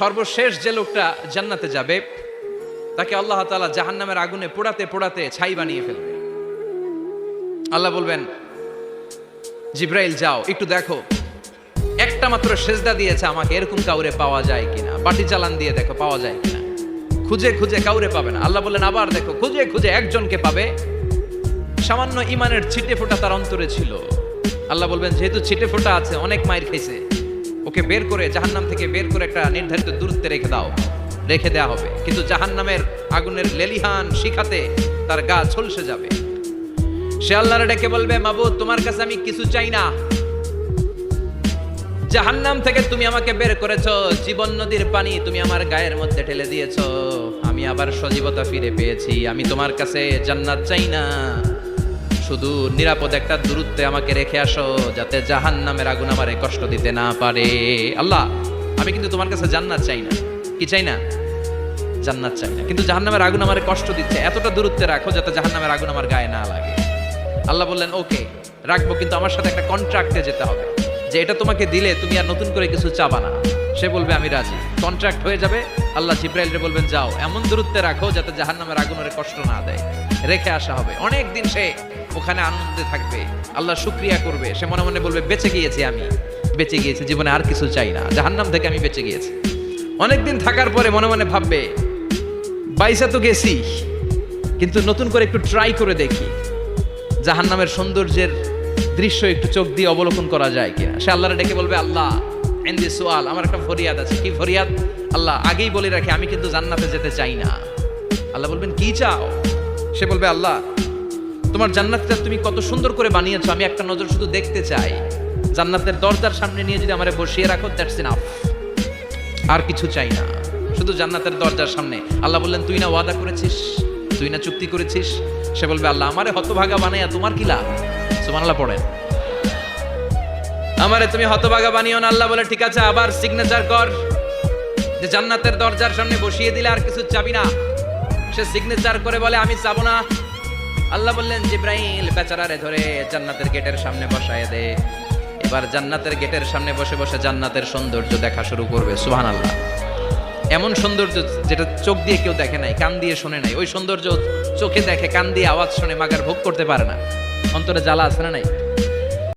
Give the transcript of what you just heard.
সর্বশেষ যে লোকটা জান্নাতে যাবে তাকে আল্লাহ তাআলা জাহান্নামের আগুনে পোড়াতে পোড়াতে ছাই বানিয়ে ফেলবে। আল্লাহ বলবেন, জিব্রাইল যাও একটু দেখো, একটা মাত্র সেজদা দিয়েছে আমাকে, এরকম কাউরে পাওয়া যায় কিনা, বাটি চালান দিয়ে দেখো পাওয়া যায় কিনা। খুঁজে খুঁজে কাউরে পাবে না। আল্লাহ বললেন আবার দেখো, খুঁজে খুঁজে একজনকে পাবে, সামান্য ইমানের ছিটে ফোঁটা তার অন্তরে ছিল। আল্লাহ বলবেন যেহেতু ছিটে ফোঁটা আছে, অনেক মায়ের খাইছে, ওকে বের করে জাহান্নাম থেকে বের করে একটা নির্ধারিত দূরত্বে রেখে দাও, রেখে দেওয়া হবে। কিন্তু জাহান্নামের আগুনের লেলিহান শিখাতে তার গা ঝলসে যাবে। সে আল্লাহর ডেকে বলবে, মাবুদ তোমার কাছে আমি কিছু চাই না, জাহান্নাম থেকে তুমি আমাকে বের করেছো, জীবন নদীর পানি তুমি আমার গায়ের মধ্যে ঢেলে দিয়েছো, আমি আবার সজীবতা ফিরে পেয়েছি। আমি তোমার কাছে জান্নাত চাই না, শুধু নিরাপদ একটা দূরত্বে আমাকে রেখে আসো, যাতে জাহান্নামের আগুন আমারে কষ্ট দিতে না পারে। আল্লাহ আমি কিন্তু তোমার কাছে জান্নাত চাই না, কি চাই না? জান্নাত চাই না, কিন্তু জাহান্নামের আগুন আমারে কষ্ট দিচ্ছে, এতটা দূরত্বে রাখো যাতে জাহান্নামের আগুন আমার গায়ে না লাগে। আল্লাহ বললেন ওকে রাখবো, কিন্তু আমার সাথে একটা কন্ট্রাক্টে যেতে হবে, যে এটা তোমাকে দিলে তুমি আর নতুন করে কিছু চাবা না। সে বলবে আমি রাজি, কন্ট্রাক্ট হয়ে যাবে। আল্লাহ জিব্রাইলকে বলবেন যাও এমন দূরত্বে রাখো যাতে জাহান্নামের আগুন ওরে কষ্ট না দেয়। রেখে আসা হবে, অনেক দিন সে ওখানে আনন্দে থাকবে, আল্লাহ শুকরিয়া করবে। সে মনে মনে বলবে বেঁচে গিয়েছি, আমি বেঁচে গিয়েছি, জীবনে আর কিছু চাই না, জাহান্নাম থেকে আমি বেঁচে গিয়েছি। অনেকদিন থাকার পরে মনে মনে ভাববে বাইসা তো গেছি, কিন্তু নতুন করে একটু ট্রাই করে দেখি, জাহান্নামের সৌন্দর্যের দৃশ্য একটু চোখ দিয়ে অবলোকন করা যায় কিনা। সে আল্লাহরে ডেকে বলবে, আল্লাহ ইনদি সুআল, আমার একটা ফরিয়াদ আছে। কি ফরিয়াদ? আল্লাহ আগেই বলে রাখি আমি কিন্তু জান্নাতে যেতে চাই না। আল্লাহ বলবেন কি চাও? সে বলবে, আল্লাহ তোমার জান্নাতটা তুমি কত সুন্দর করে বানিয়েছো, আমি একটা নজর শুধু দেখতে চাই। জান্নাতের দরজার সামনে নিয়ে যদি আমারে বসিয়ে রাখো, দ্যাটস ইনাফ, আর কিছু চাই না, শুধু জান্নাতের দরজার সামনে। আল্লাহ বললেন তুই না ওয়াদা করেছিস, তুই না চুক্তি করেছিস। সে বলবে, আল্লাহ আমারে হতভাগা বানাইয়া তোমার কি লাভ? সুবহানাল্লাহ পড়েন, আমারে তুমি হতভাগা বানিও না। আল্লাহ বলে ঠিক আছে, আবার সিগনেচার কর যে জান্নাতের দরজার সামনে বসিয়ে দিলে আর কিছু চাবি না। সে সিগনেচার করে বলে আমি চাবো না। আল্লাহ বললেন জিব্রাইল বেচারারে ধরে জান্নাতের গেটের সামনে বসায় দে। এবার জান্নাতের গেটের সামনে বসে বসে জান্নাতের সৌন্দর্য দেখা শুরু করবে। সুবহানাল্লাহ, এমন সৌন্দর্য যেটা চোখ দিয়ে কেউ দেখে নাই, কান দিয়ে শোনে নাই। ওই সৌন্দর্য চোখে দেখে, কান দিয়ে আওয়াজ শোনে, মাগার ভোগ করতে পারে না। অন্তরে জ্বালা আছে না নাই?